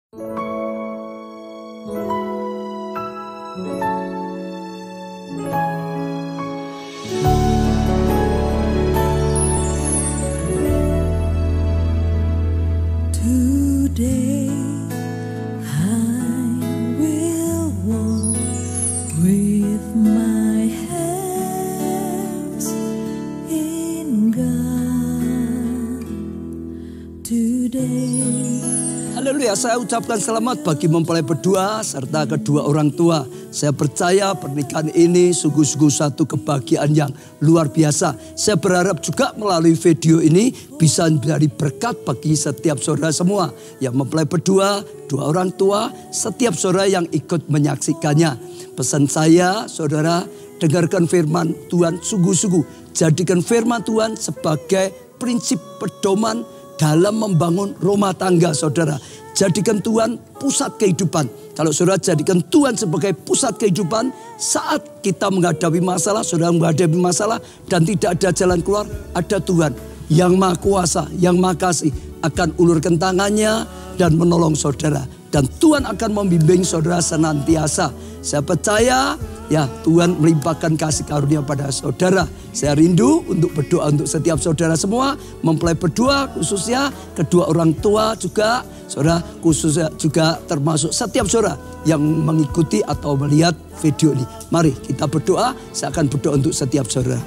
Today I will walk with my hands in God. Today. Haleluya, saya ucapkan selamat bagi mempelai berdua serta kedua orang tua. Saya percaya pernikahan ini sungguh-sungguh satu kebahagiaan yang luar biasa. Saya berharap juga melalui video ini bisa menjadi berkat bagi setiap saudara semua yang mempelai berdua, dua orang tua, setiap saudara yang ikut menyaksikannya. Pesan saya, saudara, dengarkan firman Tuhan sungguh-sungguh. Jadikan firman Tuhan sebagai prinsip pedoman dalam membangun rumah tangga saudara. Jadikan Tuhan pusat kehidupan. Kalau saudara jadikan Tuhan sebagai pusat kehidupan, saat kita menghadapi masalah, saudara menghadapi masalah dan tidak ada jalan keluar, ada Tuhan yang Maha Kuasa, yang Maha Kasih akan ulurkan tangannya dan menolong saudara. Dan Tuhan akan membimbing saudara senantiasa. Saya percaya ya Tuhan melimpahkan kasih karunia pada saudara. Saya rindu untuk berdoa untuk setiap saudara semua. Mempelai berdua khususnya, kedua orang tua juga. Saudara khususnya juga termasuk setiap saudara yang mengikuti atau melihat video ini. Mari kita berdoa, saya akan berdoa untuk setiap saudara.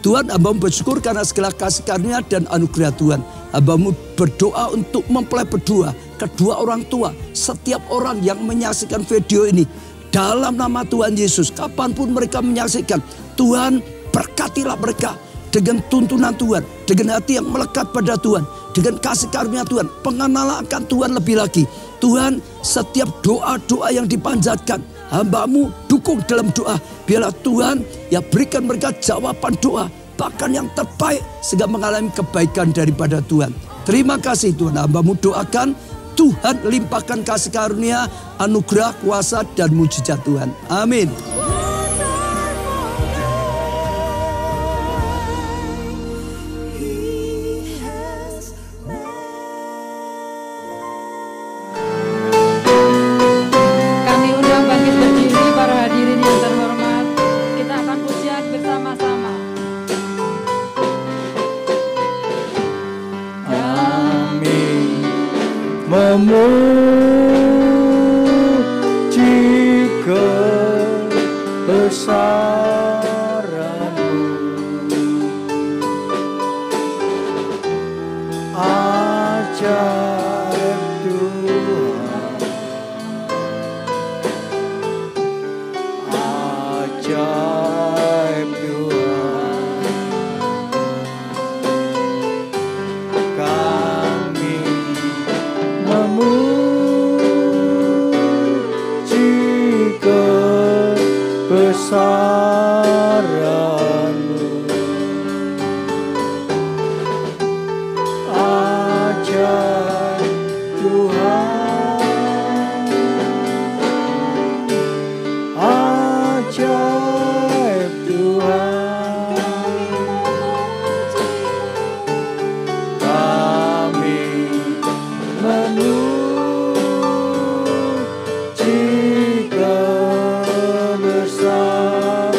Tuhan, hamba-Mu bersyukur karena segala kasih karunia dan anugerah Tuhan. Hamba-Mu berdoa untuk mempelai berdua, kedua orang tua, setiap orang yang menyaksikan video ini. Dalam nama Tuhan Yesus, kapanpun mereka menyaksikan, Tuhan berkatilah mereka dengan tuntunan Tuhan, dengan hati yang melekat pada Tuhan, dengan kasih karunia Tuhan, pengenalan akan Tuhan lebih lagi. Tuhan, setiap doa-doa yang dipanjatkan, hamba-Mu dukung dalam doa. Biarlah Tuhan ya berikan mereka jawaban doa, bahkan yang terbaik sehingga mengalami kebaikan daripada Tuhan. Terima kasih Tuhan, hamba-Mu doakan Tuhan limpahkan kasih karunia, anugerah, kuasa dan mujizat Tuhan. Amin. Memuji kebesaran-Mu, ajaib Tuhan, ajaib Tuhan. Kami memuji kebesaran-Mu, ajaib Tuhan, ajaib Tuhan. Kami memuji kebesaran-Mu,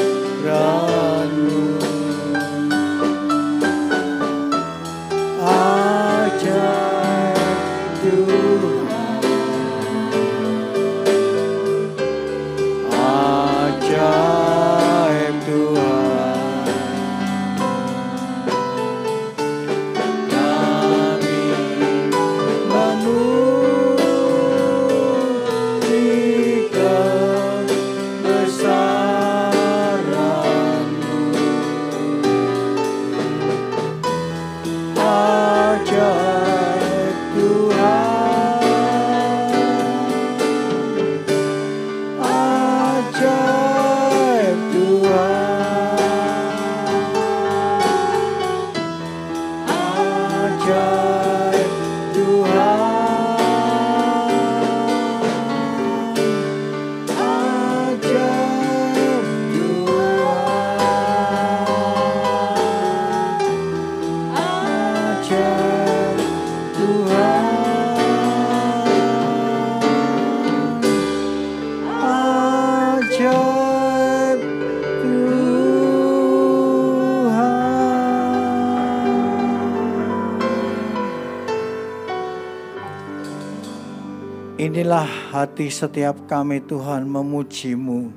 Inilah hati setiap kami Tuhan memuji-Mu,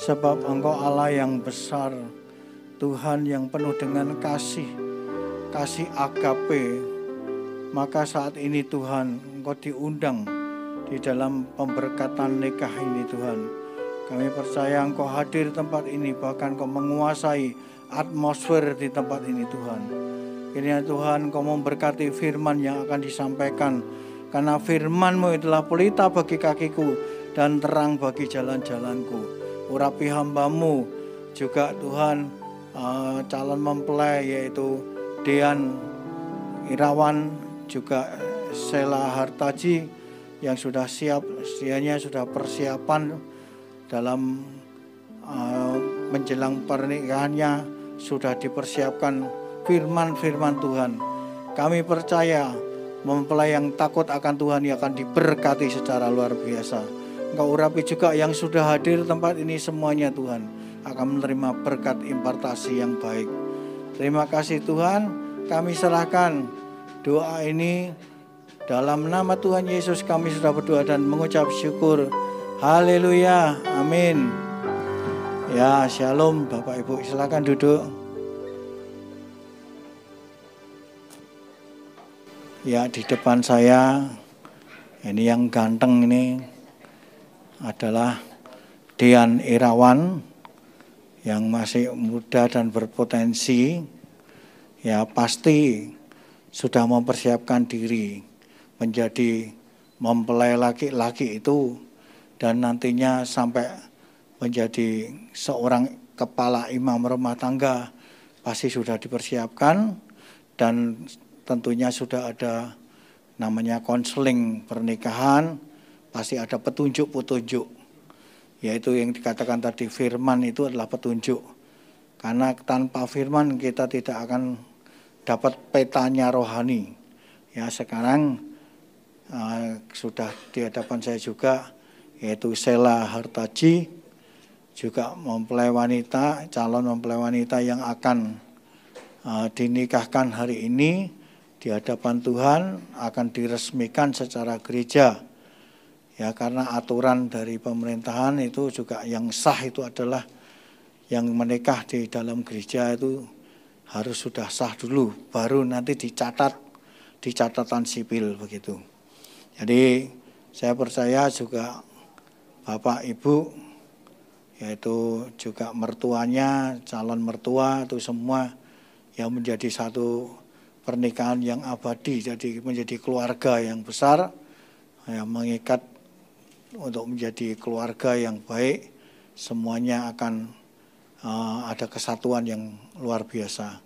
sebab Engkau Allah yang besar, Tuhan yang penuh dengan kasih agape. Maka saat ini Tuhan, Engkau diundang di dalam pemberkatan nikah ini Tuhan. Kami percaya Engkau hadir di tempat ini, bahkan Engkau menguasai atmosfer di tempat ini Tuhan. Kiranya Tuhan Engkau memberkati firman yang akan disampaikan, karena firman-Mu itulah pelita bagi kakiku dan terang bagi jalan-jalanku. Urapi hamba-Mu juga Tuhan, calon mempelai yaitu Dean Irawan, juga Sela Hartaji yang sudah siap, sedianya sudah persiapan dalam menjelang pernikahannya, sudah dipersiapkan firman-firman Tuhan. Kami percaya mempelai yang takut akan Tuhan yang akan diberkati secara luar biasa. Engkau urapi juga yang sudah hadir di tempat ini semuanya Tuhan, akan menerima berkat impartasi yang baik. Terima kasih Tuhan, kami serahkan doa ini dalam nama Tuhan Yesus. Kami sudah berdoa dan mengucap syukur. Haleluya, amin. Ya, shalom Bapak Ibu, silakan duduk. Ya, di depan saya ini yang ganteng ini adalah Dean Irawan yang masih muda dan berpotensi. Ya, pasti sudah mempersiapkan diri menjadi mempelai laki-laki itu, dan nantinya sampai menjadi seorang kepala imam rumah tangga pasti sudah dipersiapkan. Dan tentunya sudah ada namanya konseling pernikahan, pasti ada petunjuk-petunjuk. Yaitu yang dikatakan tadi, firman itu adalah petunjuk. Karena tanpa firman kita tidak akan dapat petanya rohani. Ya, sekarang sudah di hadapan saya juga, yaitu Sela Hartaji, juga mempelai wanita, calon mempelai wanita yang akan dinikahkan hari ini. Di hadapan Tuhan akan diresmikan secara gereja. Ya, karena aturan dari pemerintahan itu juga yang sah itu adalah yang menikah di dalam gereja itu harus sudah sah dulu, baru nanti dicatat di catatan sipil begitu. Jadi saya percaya juga Bapak Ibu, yaitu juga mertuanya, calon mertua itu semua yang menjadi satu pernikahan yang abadi, jadi menjadi keluarga yang besar, yang mengikat untuk menjadi keluarga yang baik. Semuanya akan ada kesatuan yang luar biasa.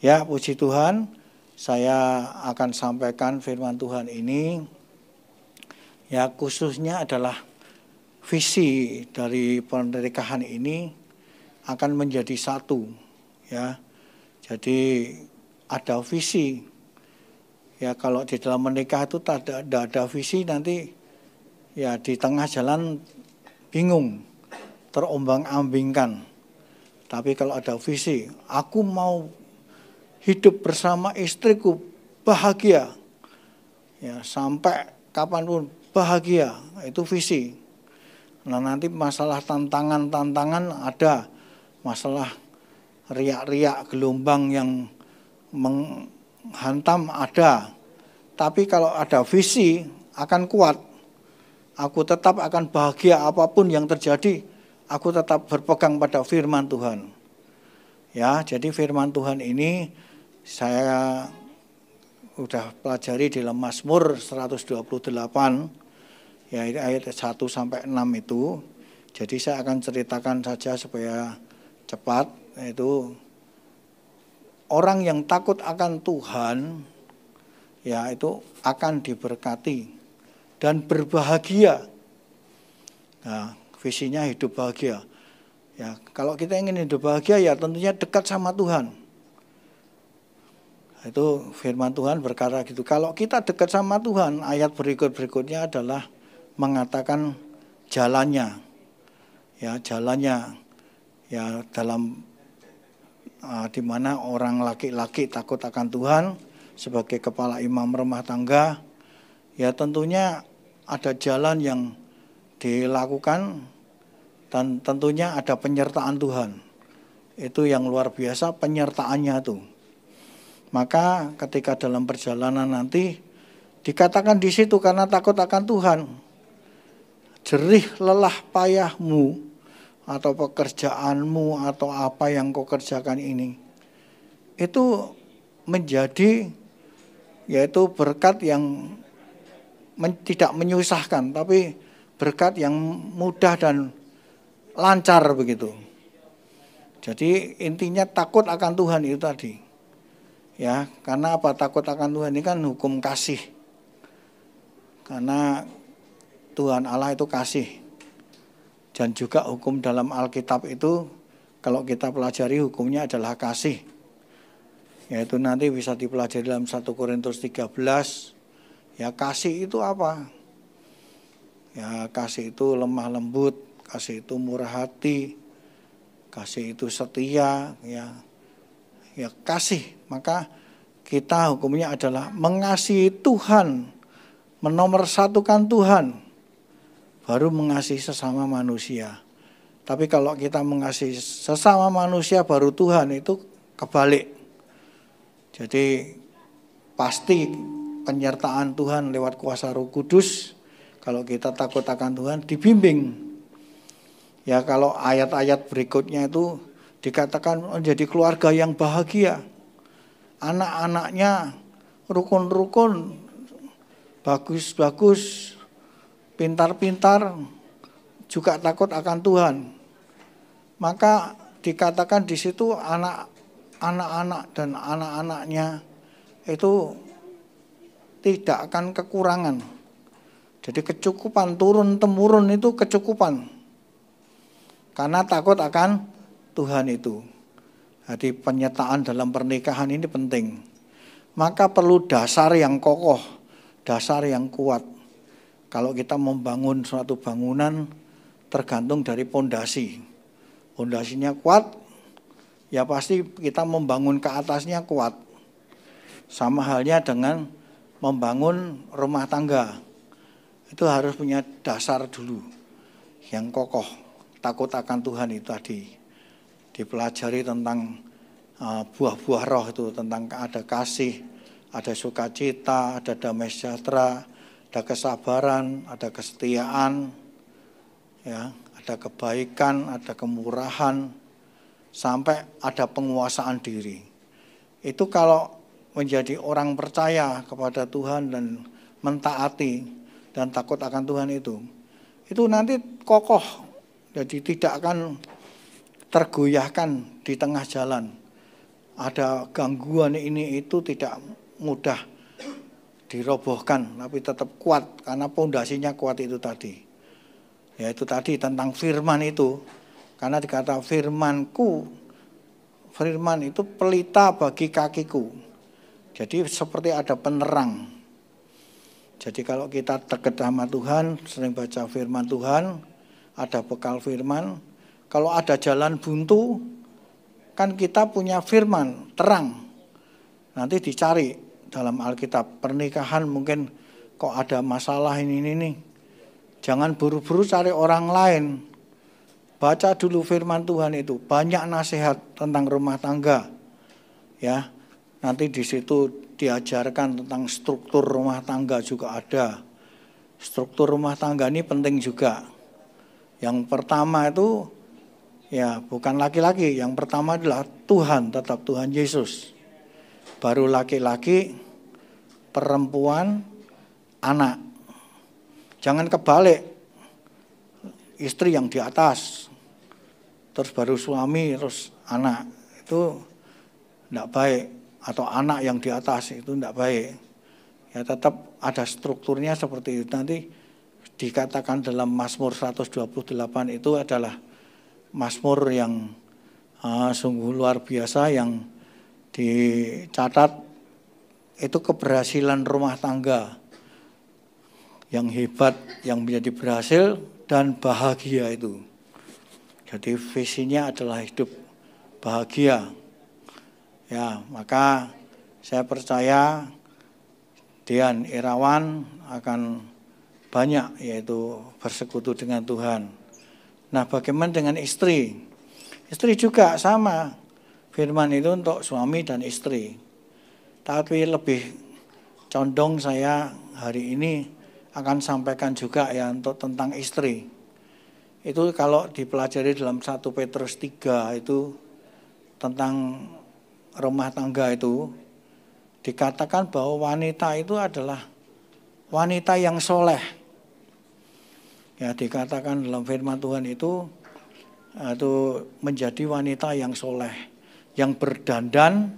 Ya, puji Tuhan, saya akan sampaikan firman Tuhan ini. Ya, khususnya adalah visi dari pernikahan ini akan menjadi satu. Ya, jadi ada visi. Ya, kalau di dalam menikah itu tidak ada visi, nanti ya di tengah jalan bingung, terombang-ambingkan. Tapi kalau ada visi, aku mau hidup bersama istriku bahagia, ya sampai kapanpun bahagia, itu visi. Nah, nanti masalah tantangan ada, masalah riak-riak gelombang yang menghantam ada. Tapi kalau ada visi akan kuat. Aku tetap akan bahagia apapun yang terjadi. Aku tetap berpegang pada firman Tuhan. Ya, jadi firman Tuhan ini saya udah pelajari di dalam Mazmur 128, ya ayat 1 sampai 6 itu. Jadi saya akan ceritakan saja supaya cepat, yaitu orang yang takut akan Tuhan, ya itu akan diberkati dan berbahagia. Nah, visinya hidup bahagia. Ya, kalau kita ingin hidup bahagia, ya tentunya dekat sama Tuhan. Itu firman Tuhan berkata gitu. Kalau kita dekat sama Tuhan, ayat berikutnya adalah mengatakan jalannya. Ya, jalannya. Ya, dalam di mana orang laki-laki takut akan Tuhan sebagai kepala imam rumah tangga, ya tentunya ada jalan yang dilakukan dan tentunya ada penyertaan Tuhan. Itu yang luar biasa penyertaannya tuh. Maka ketika dalam perjalanan nanti dikatakan di situ karena takut akan Tuhan, jerih lelah payahmu atau pekerjaanmu atau apa yang kau kerjakan ini, itu menjadi yaitu berkat yang tidak menyusahkan, tapi berkat yang mudah dan lancar begitu. Jadi intinya takut akan Tuhan itu tadi. Ya, karena apa? Takut akan Tuhan ini kan hukum kasih. Karena Tuhan Allah itu kasih. Dan juga hukum dalam Alkitab itu kalau kita pelajari hukumnya adalah kasih. Yaitu nanti bisa dipelajari dalam 1 Korintus 13. Ya, kasih itu apa? Ya, kasih itu lemah lembut, kasih itu murah hati, kasih itu setia, ya kasih. Maka kita hukumnya adalah mengasihi Tuhan, menomorsatukan Tuhan, baru mengasihi sesama manusia. Tapi kalau kita mengasihi sesama manusia baru Tuhan, itu kebalik. Jadi pasti penyertaan Tuhan lewat kuasa Roh Kudus. Kalau kita takut akan Tuhan, dibimbing. Ya, kalau ayat-ayat berikutnya itu dikatakan menjadi keluarga yang bahagia. Anak-anaknya rukun-rukun, bagus-bagus, pintar-pintar, juga takut akan Tuhan. Maka dikatakan di situ anak-anak dan anak-anaknya itu tidak akan kekurangan. Jadi kecukupan, turun-temurun itu kecukupan. Karena takut akan Tuhan itu. Jadi penyertaan dalam pernikahan ini penting. Maka perlu dasar yang kokoh, dasar yang kuat. Kalau kita membangun suatu bangunan tergantung dari pondasi. Pondasinya kuat, ya pasti kita membangun ke atasnya kuat. Sama halnya dengan membangun rumah tangga. Itu harus punya dasar dulu yang kokoh. Takut akan Tuhan itu tadi. Dipelajari tentang buah-buah roh itu, tentang ada kasih, ada sukacita, ada damai sejahtera, ada kesabaran, ada kesetiaan, ya, ada kebaikan, ada kemurahan, sampai ada penguasaan diri. Itu kalau menjadi orang percaya kepada Tuhan dan mentaati dan takut akan Tuhan itu nanti kokoh, jadi tidak akan tergoyahkan di tengah jalan. Ada gangguan ini itu tidak mudah dirobohkan, tapi tetap kuat karena pondasinya kuat itu tadi. Ya itu tadi tentang firman itu, karena dikata firmanku, firman itu pelita bagi kakiku. Jadi seperti ada penerang. Jadi kalau kita dekat sama Tuhan, sering baca firman Tuhan, ada bekal firman. Kalau ada jalan buntu, kan kita punya firman, terang. Nanti dicari dalam Alkitab, pernikahan mungkin kok ada masalah ini. Jangan buru-buru cari orang lain. Baca dulu firman Tuhan itu, banyak nasihat tentang rumah tangga. Ya, nanti di situ diajarkan tentang struktur rumah tangga juga ada. Struktur rumah tangga ini penting juga. Yang pertama itu ya bukan laki-laki, yang pertama adalah Tuhan, tetap Tuhan Yesus. Baru laki-laki, perempuan, anak. Jangan kebalik. Istri yang di atas, terus baru suami, terus anak. Itu tidak baik. Atau anak yang di atas itu tidak baik. Ya tetap ada strukturnya seperti itu. Nanti dikatakan dalam Mazmur 128 itu adalah Mazmur yang sungguh luar biasa, yang dicatat itu keberhasilan rumah tangga yang hebat, yang menjadi berhasil dan bahagia itu. Jadi visinya adalah hidup bahagia. Ya, maka saya percaya Dian Irawan akan banyak, yaitu bersekutu dengan Tuhan. Nah, bagaimana dengan istri? Istri juga sama. Firman itu untuk suami dan istri. Tapi lebih condong saya hari ini akan sampaikan juga ya untuk tentang istri. Itu kalau dipelajari dalam 1 Petrus 3 itu tentang rumah tangga itu dikatakan bahwa wanita itu adalah wanita yang soleh. Ya, dikatakan dalam firman Tuhan itu menjadi wanita yang soleh, yang berdandan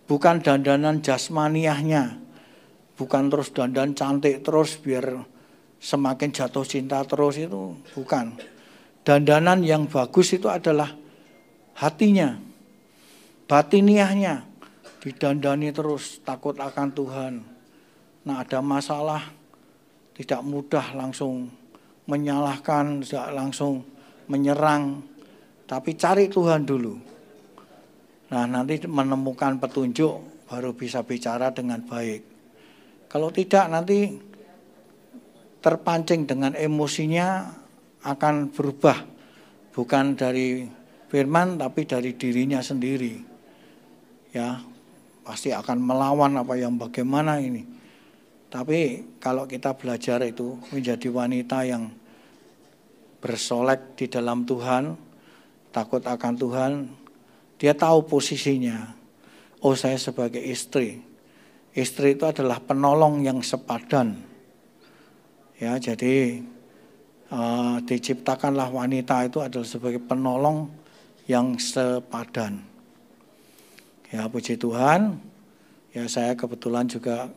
bukan dandanan jasmaniahnya, bukan terus dandan cantik terus biar semakin jatuh cinta terus, itu bukan. Dandanan yang bagus itu adalah hatinya, batiniahnya, didandani terus, takut akan Tuhan. Nah, ada masalah tidak mudah langsung menyalahkan, tidak langsung menyerang, tapi cari Tuhan dulu. Nah, nanti menemukan petunjuk baru bisa bicara dengan baik. Kalau tidak nanti terpancing dengan emosinya akan berubah, bukan dari firman tapi dari dirinya sendiri. Ya, pasti akan melawan apa yang bagaimana ini. Tapi kalau kita belajar itu menjadi wanita yang bersolek di dalam Tuhan, takut akan Tuhan, dia tahu posisinya. Oh, saya sebagai istri. Istri itu adalah penolong yang sepadan. Ya, jadi diciptakanlah wanita itu adalah sebagai penolong yang sepadan. Ya, puji Tuhan. Ya, saya kebetulan juga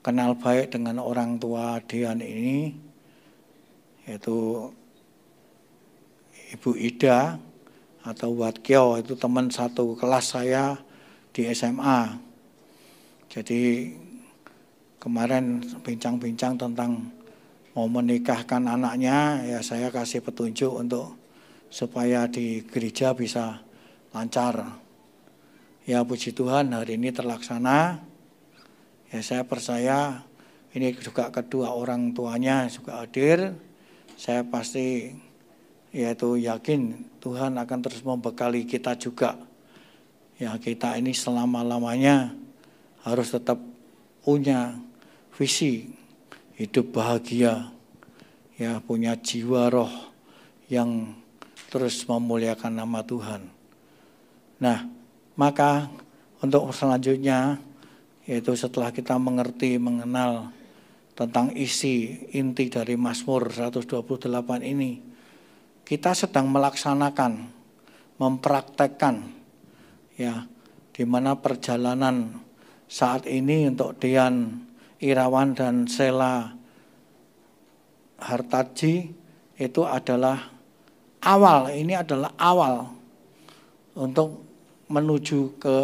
kenal baik dengan orang tua Dian ini, yaitu Ibu Ida atau Watkyo, itu teman satu kelas saya di SMA. Jadi kemarin bincang-bincang tentang mau menikahkan anaknya, ya saya kasih petunjuk untuk supaya di gereja bisa lancar. Ya, puji Tuhan hari ini terlaksana. Ya, saya percaya ini juga kedua orang tuanya juga hadir. Saya pasti yaitu yakin Tuhan akan terus membekali kita juga. Ya, kita ini selama-lamanya harus tetap punya visi hidup bahagia, ya, punya jiwa roh yang terus memuliakan nama Tuhan. Nah, maka untuk selanjutnya, yaitu setelah kita mengenal tentang isi inti dari Mazmur 128 ini, kita sedang melaksanakan, mempraktekkan, ya, di mana perjalanan saat ini untuk Dian Irawan dan Sela Hartaji itu adalah awal, ini adalah awal untuk menuju ke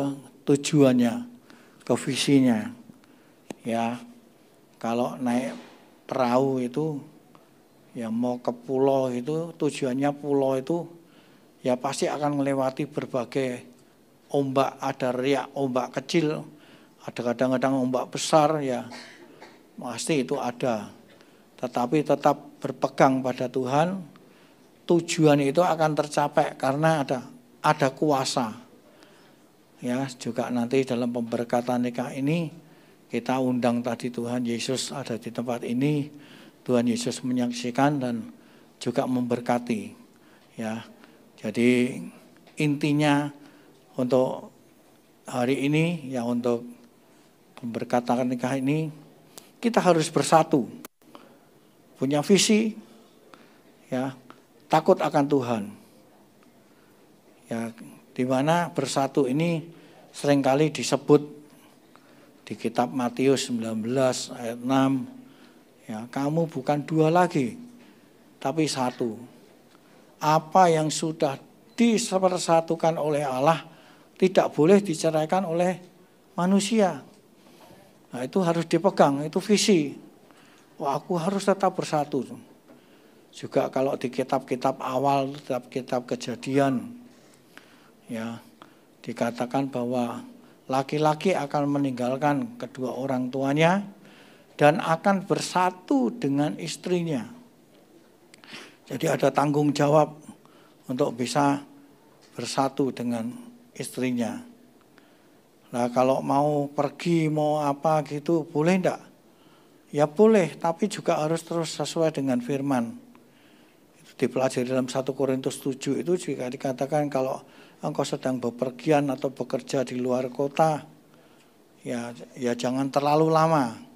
tujuannya, ke visinya. Ya, kalau naik perahu itu, ya mau ke pulau itu, tujuannya pulau itu, ya pasti akan melewati berbagai ombak, ada riak ombak kecil, ada kadang-kadang ombak besar, ya pasti itu ada. Tetapi tetap berpegang pada Tuhan, tujuan itu akan tercapai karena ada kuasa. Ya, juga nanti dalam pemberkatan nikah ini kita undang tadi Tuhan Yesus ada di tempat ini. Tuhan Yesus menyaksikan dan juga memberkati. Ya, jadi intinya untuk hari ini, ya, untuk pemberkatan nikah ini kita harus bersatu, punya visi, ya, takut akan Tuhan. Ya, di mana bersatu ini seringkali disebut di kitab Matius 19 ayat 6, ya, kamu bukan dua lagi, tapi satu. Apa yang sudah dipersatukan oleh Allah tidak boleh diceraikan oleh manusia. Nah, itu harus dipegang, itu visi. Wah, aku harus tetap bersatu. Juga kalau di kitab-kitab awal, kitab Kejadian, ya, dikatakan bahwa laki-laki akan meninggalkan kedua orang tuanya dan akan bersatu dengan istrinya. Jadi ada tanggung jawab untuk bisa bersatu dengan istrinya. Nah kalau mau pergi, mau apa gitu, boleh enggak? Ya boleh, tapi juga harus terus sesuai dengan firman. Itu dipelajari dalam 1 Korintus 7 itu juga dikatakan kalau engkau sedang bepergian atau bekerja di luar kota, ya jangan terlalu lama.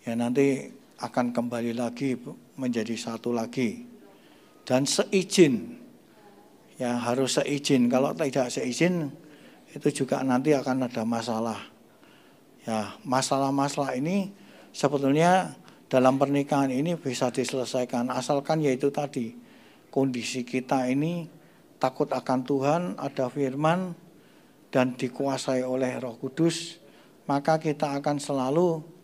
Ya nanti akan kembali lagi menjadi satu lagi. Dan seizin, ya harus seizin. Kalau tidak seizin, itu juga nanti akan ada masalah. Ya masalah-masalah ini sebetulnya dalam pernikahan ini bisa diselesaikan. Asalkan yaitu tadi, kondisi kita ini takut akan Tuhan, ada firman, dan dikuasai oleh Roh Kudus, maka kita akan selalu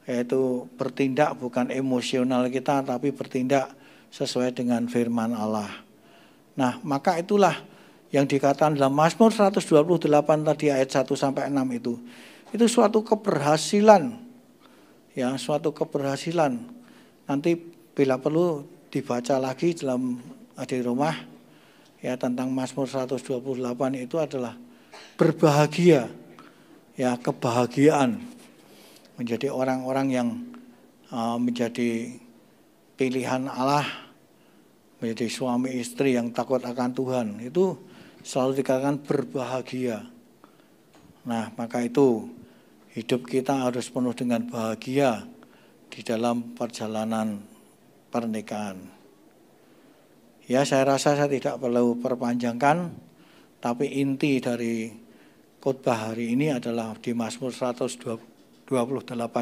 yaitu bertindak bukan emosional kita, tapi bertindak sesuai dengan firman Allah. Nah, maka itulah yang dikatakan dalam Mazmur 128 tadi ayat 1-6 itu. Itu suatu keberhasilan. Ya, suatu keberhasilan. Nanti bila perlu dibaca lagi dalam di rumah ya tentang Mazmur 128 itu adalah berbahagia. Ya, kebahagiaan menjadi orang-orang yang menjadi pilihan Allah, menjadi suami istri yang takut akan Tuhan, itu selalu dikatakan berbahagia. Nah, maka itu hidup kita harus penuh dengan bahagia di dalam perjalanan pernikahan. Ya, saya rasa saya tidak perlu perpanjangkan, tapi inti dari khotbah hari ini adalah di Mazmur 128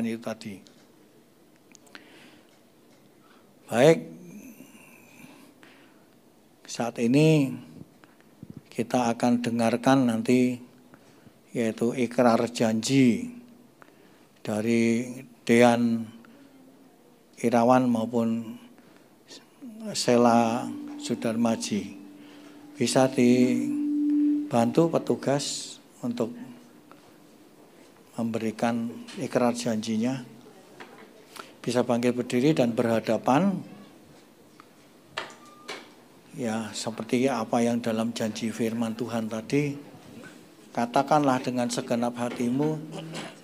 itu tadi. Baik, saat ini kita akan dengarkan nanti yaitu ikrar janji dari Dean Irawan maupun Sela Sudarmaji. Bisa dibantu petugas untuk memberikan ikrar janjinya. Bisa bangkit berdiri dan berhadapan. Ya, seperti apa yang dalam janji firman Tuhan tadi. Katakanlah dengan segenap hatimu,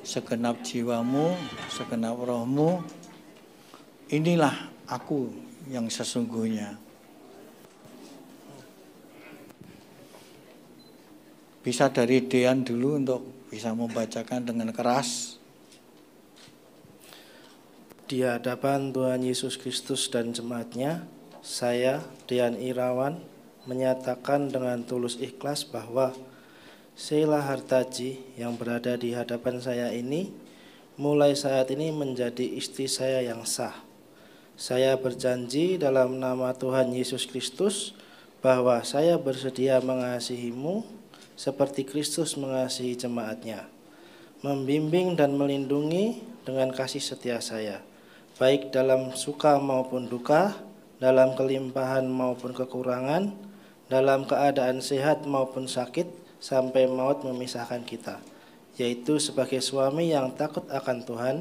segenap jiwamu, segenap rohmu, inilah aku yang sesungguhnya. Bisa dari Dean dulu untuk bisa membacakan dengan keras. Di hadapan Tuhan Yesus Kristus dan jemaat-Nya, saya, Dean Irawan, menyatakan dengan tulus ikhlas bahwa Sheila Hartaji yang berada di hadapan saya ini mulai saat ini menjadi istri saya yang sah. Saya berjanji dalam nama Tuhan Yesus Kristus bahwa saya bersedia mengasihimu seperti Kristus mengasihi jemaat-Nya, membimbing dan melindungi dengan kasih setia saya, baik dalam suka maupun duka, dalam kelimpahan maupun kekurangan, dalam keadaan sehat maupun sakit, sampai maut memisahkan kita, yaitu sebagai suami yang takut akan Tuhan,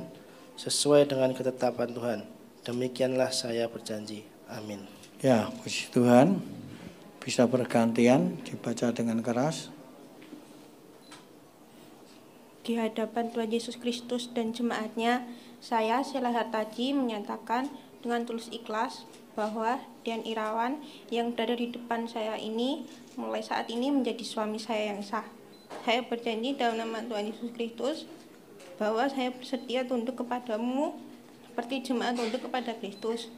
sesuai dengan ketetapan Tuhan. Demikianlah saya berjanji. Amin. Ya, puji Tuhan. Bisa bergantian dibaca dengan keras. Di hadapan Tuhan Yesus Kristus dan jemaat-Nya, saya, Sheila Hartaji, menyatakan dengan tulus ikhlas bahwa Dean Irawan yang berada di depan saya ini mulai saat ini menjadi suami saya yang sah. Saya berjanji dalam nama Tuhan Yesus Kristus bahwa saya bersedia tunduk kepadamu seperti jemaat tunduk kepada Kristus,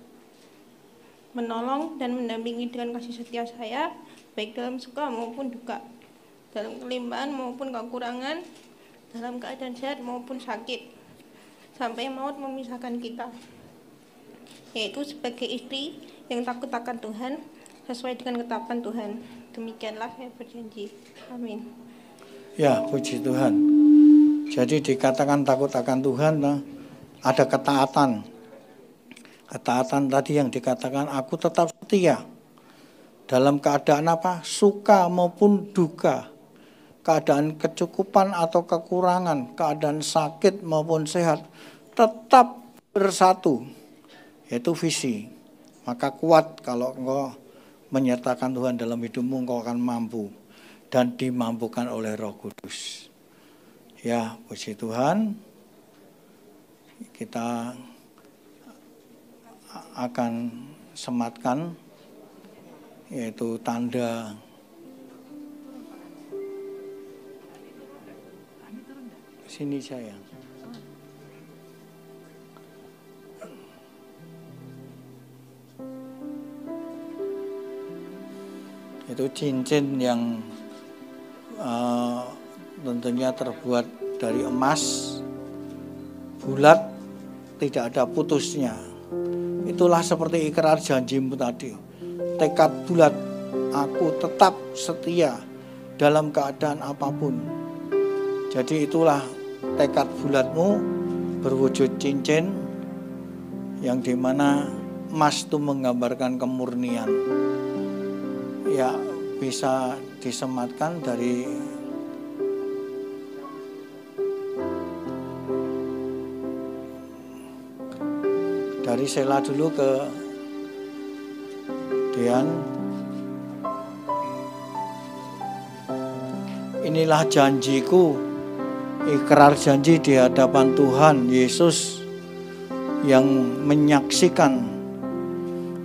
menolong dan mendampingi dengan kasih setia saya, baik dalam suka maupun duka, dalam kelimpahan maupun kekurangan, dalam keadaan sehat maupun sakit, sampai maut memisahkan kita, yaitu sebagai istri yang takut akan Tuhan, sesuai dengan ketetapan Tuhan. Demikianlah saya berjanji. Amin. Ya, puji Tuhan. Jadi dikatakan takut akan Tuhan, ada ketaatan. Ketaatan tadi yang dikatakan aku tetap setia. Dalam keadaan apa? Suka maupun duka. Keadaan kecukupan atau kekurangan, keadaan sakit maupun sehat, tetap bersatu, yaitu visi. Maka kuat kalau engkau menyertakan Tuhan dalam hidupmu, engkau akan mampu dan dimampukan oleh Roh Kudus. Ya, puji Tuhan. Kita akan sematkan yaitu tanda sini sayang. Itu cincin yang tentunya terbuat dari emas, bulat, tidak ada putusnya. Itulah seperti ikrar janjimu tadi. Tekad bulat, aku tetap setia dalam keadaan apapun. Jadi itulah tekad bulatmu berwujud cincin yang dimana emas itu menggambarkan kemurnian. Ya, bisa disematkan dari Sela dulu ke Dean. Inilah janjiku, ikrar janji di hadapan Tuhan Yesus yang menyaksikan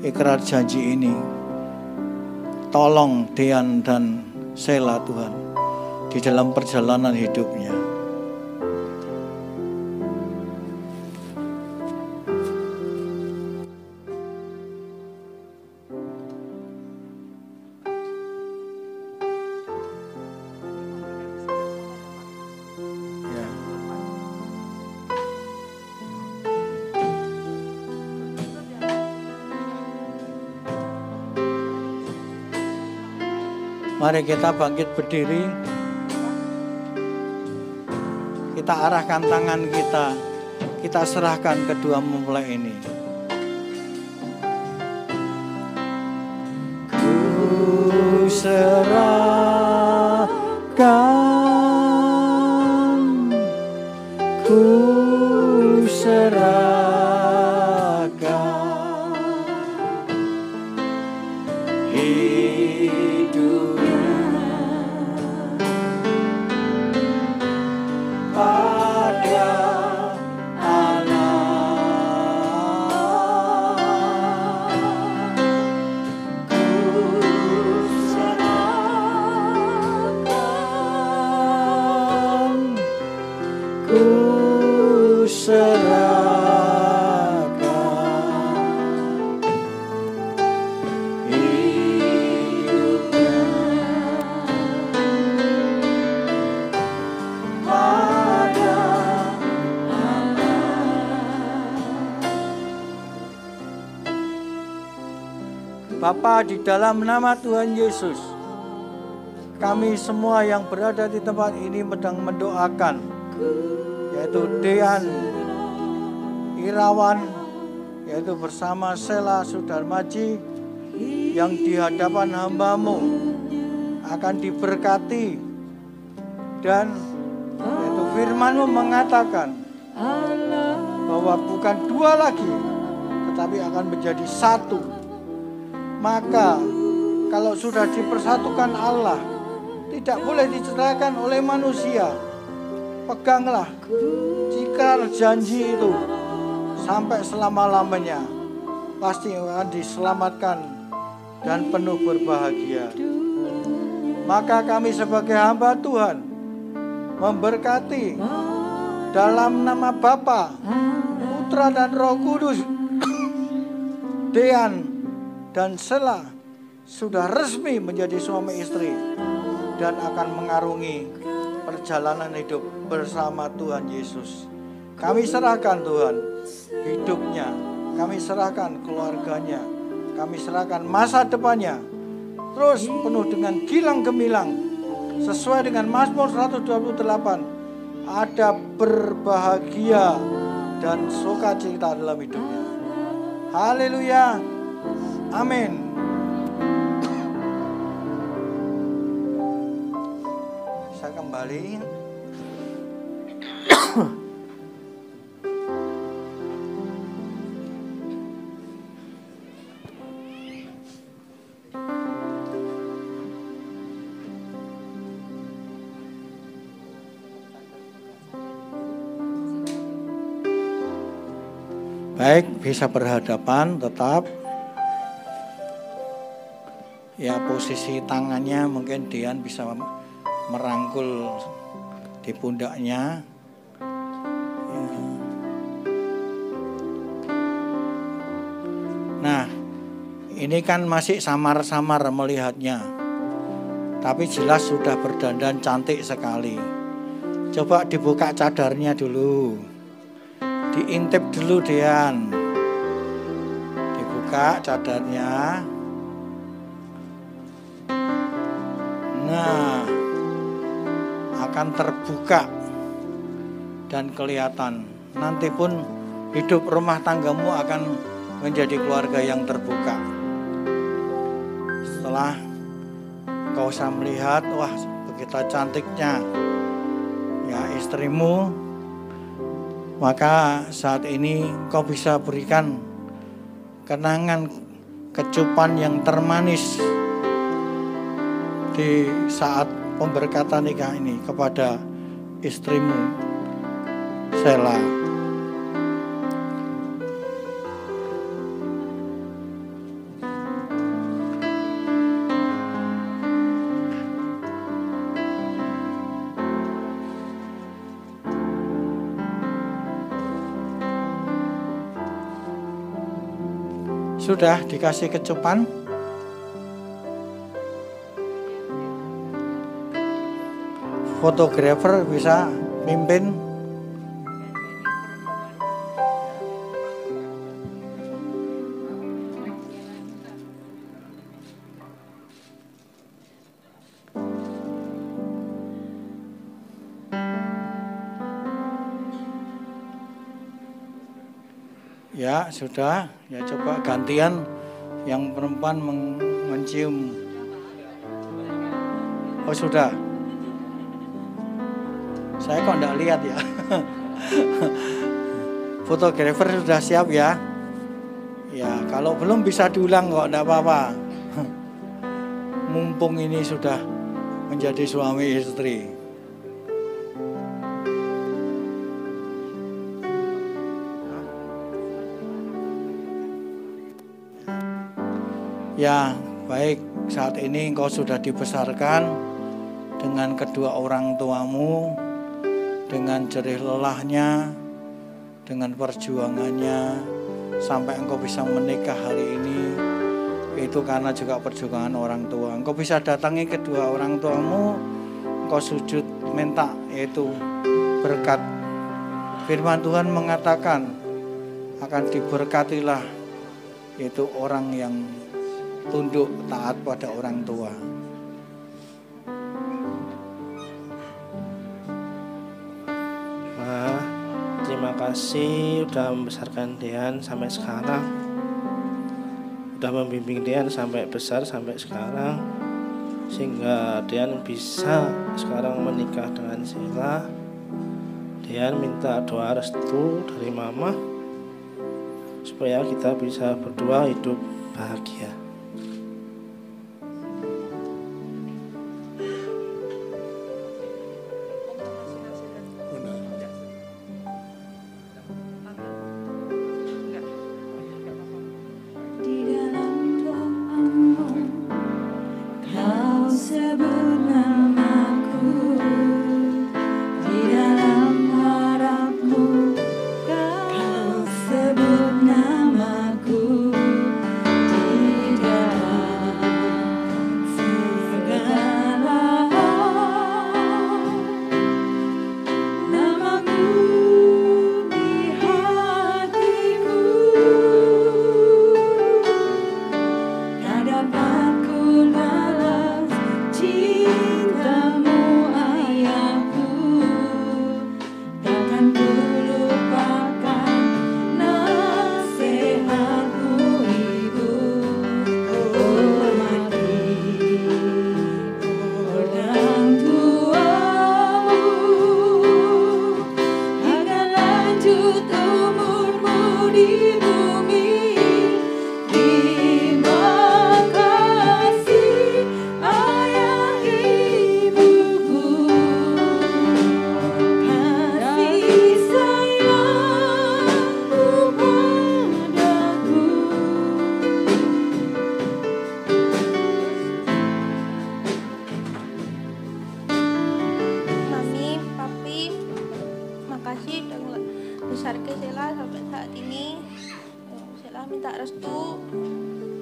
ikrar janji ini. Tolong Dean dan Sela Tuhan di dalam perjalanan hidupnya. Mari kita bangkit berdiri. Kita arahkan tangan kita. Kita serahkan kedua mempelai ini. Ku serahkan. Ku serahkan. Bapa, di dalam nama Tuhan Yesus, kami semua yang berada di tempat ini sedang mendoakan, yaitu Dean Irawan, yaitu bersama Sela Sudarmaji, yang di hadapan hamba-Mu akan diberkati, dan yaitu firman-Mu mengatakan bahwa bukan dua lagi, tetapi akan menjadi satu. Maka kalau sudah dipersatukan Allah, tidak boleh diceraikan oleh manusia. Peganglah jika janji itu sampai selama-lamanya, pasti akan diselamatkan dan penuh berbahagia. Maka kami sebagai hamba Tuhan memberkati dalam nama Bapa, Putra dan Roh Kudus. Dean dan Sela sudah resmi menjadi suami istri dan akan mengarungi perjalanan hidup bersama Tuhan Yesus. Kami serahkan Tuhan hidupnya, kami serahkan keluarganya, kami serahkan masa depannya, terus penuh dengan gilang gemilang sesuai dengan Mazmur 128. Ada berbahagia dan sukacita dalam hidupnya. Haleluya. Amin. Bisa kembali. Baik, bisa berhadapan tetap. Ya, posisi tangannya mungkin Dian bisa merangkul di pundaknya. Ya. Nah, ini kan masih samar-samar melihatnya. Tapi jelas sudah berdandan cantik sekali. Coba dibuka cadarnya dulu. Diintip dulu Dian. Dibuka cadarnya. Nah, akan terbuka dan kelihatan. Nanti pun hidup rumah tanggamu akan menjadi keluarga yang terbuka. Setelah kau bisa melihat, wah begitu cantiknya ya istrimu, maka saat ini kau bisa berikan kenangan kecupan yang termanis di saat pemberkatan nikah ini kepada istrimu, Sela. Sudah dikasih kecupan? Fotografer bisa mimpin. Ya, sudah. Ya, coba gantian yang perempuan mencium. Oh, sudah. Saya kok enggak lihat ya. Fotografer sudah siap ya. Ya, kalau belum bisa diulang kok enggak apa-apa. Mumpung ini sudah menjadi suami istri. Ya, baik, saat ini engkau sudah dibesarkan dengan kedua orang tuamu, dengan jerih lelahnya, dengan perjuangannya, sampai engkau bisa menikah hari ini. Itu karena juga perjuangan orang tua. Engkau bisa datangi kedua orang tuamu, engkau sujud minta, yaitu berkat. Firman Tuhan mengatakan akan diberkatilah, yaitu orang yang tunduk taat pada orang tua. Ma, terima kasih udah membesarkan Dian sampai sekarang, udah membimbing Dian sampai besar sampai sekarang, sehingga Dian bisa sekarang menikah dengan Sela. Dian minta doa restu dari Mama supaya kita bisa berdua hidup bahagia. Kau sebut namaku di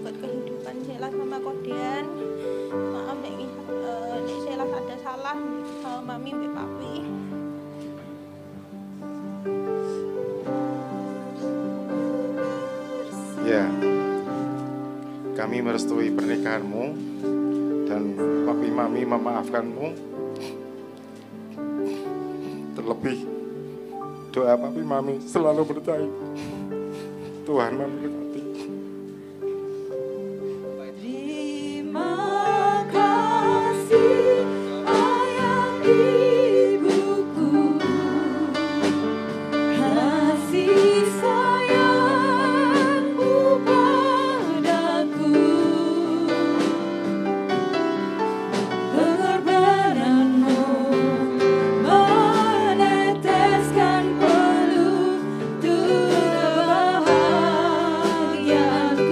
buat kehidupan Sheila sama Kodean. Maaf nek Sheila ada salah sama Mami mbek Papi. Ya, kami merestui pernikahanmu dan Papi Mami memaafkanmu. Terlebih doa Papi Mami selalu bertahan. Tuhan memberkati. Terima kasih ayah ibuku, kasih sayangmu padaku, pengorbananmu meneteskan peluh kebahagiaanku.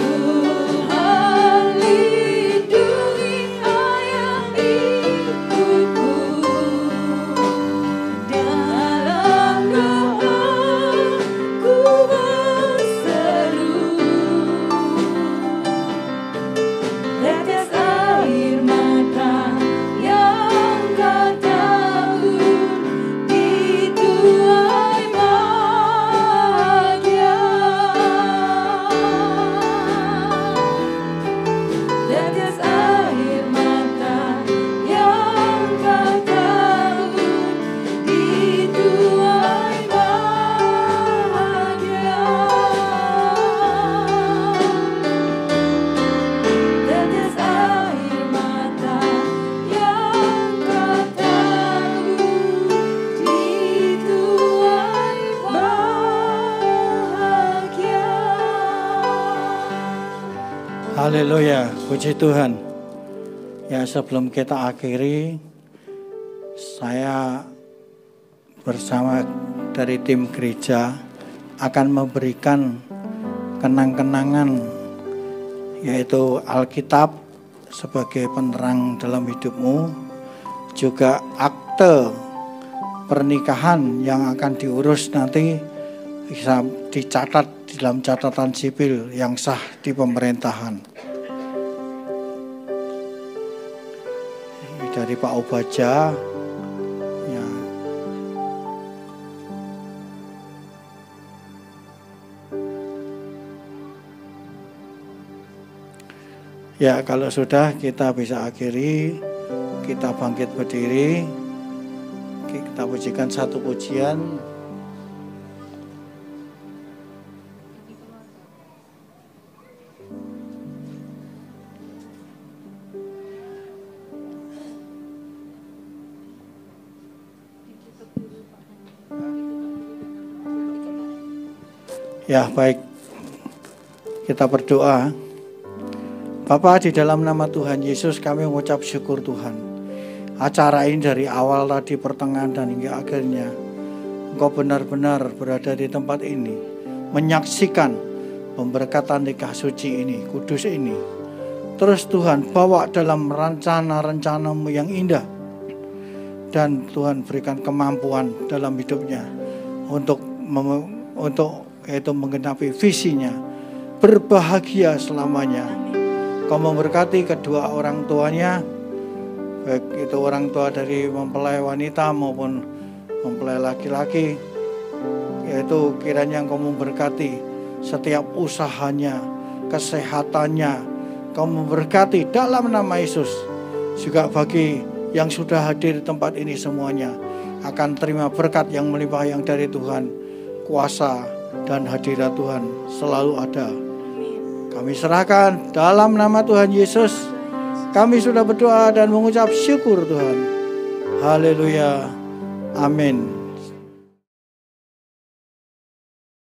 Tuhan lindungi ayah ibuku, dalam doaku berseru, tetes air mata yang kau tabur dituai bahagia. Tetes air mata yang kau tabur dituai bahagia. Tetes air mata yang kau tabur dituai bahagia. Haleluya, puji Tuhan. Ya, sebelum kita akhiri, saya bersama dari tim gereja akan memberikan kenang-kenangan, yaitu Alkitab sebagai penerang dalam hidupmu, juga akte pernikahan yang akan diurus nanti bisa dicatat di dalam catatan sipil yang sah di pemerintahan. Ini dari Pak Obaja. Ya. Ya, kalau sudah kita bisa akhiri, kita bangkit berdiri, kita pujikan satu pujian. Ya, baik. Kita berdoa. Bapa, di dalam nama Tuhan Yesus kami mengucap syukur Tuhan. Acara ini dari awal tadi, pertengahan dan hingga akhirnya, Engkau benar-benar berada di tempat ini, menyaksikan pemberkatan nikah suci ini, kudus ini. Terus Tuhan bawa dalam rencana-rencana-Mu yang indah. Dan Tuhan berikan kemampuan dalam hidupnya untuk yaitu menggenapi visinya, berbahagia selamanya. Kau memberkati kedua orang tuanya, baik itu orang tua dari mempelai wanita maupun mempelai laki-laki, yaitu kiranya Kau memberkati setiap usahanya, kesehatannya. Kau memberkati dalam nama Yesus. Juga bagi yang sudah hadir di tempat ini semuanya akan terima berkat yang melimpah yang dari Tuhan. Kuasa dan hadirat Tuhan selalu ada. Kami serahkan dalam nama Tuhan Yesus. Kami sudah berdoa dan mengucap syukur Tuhan. Haleluya. Amin.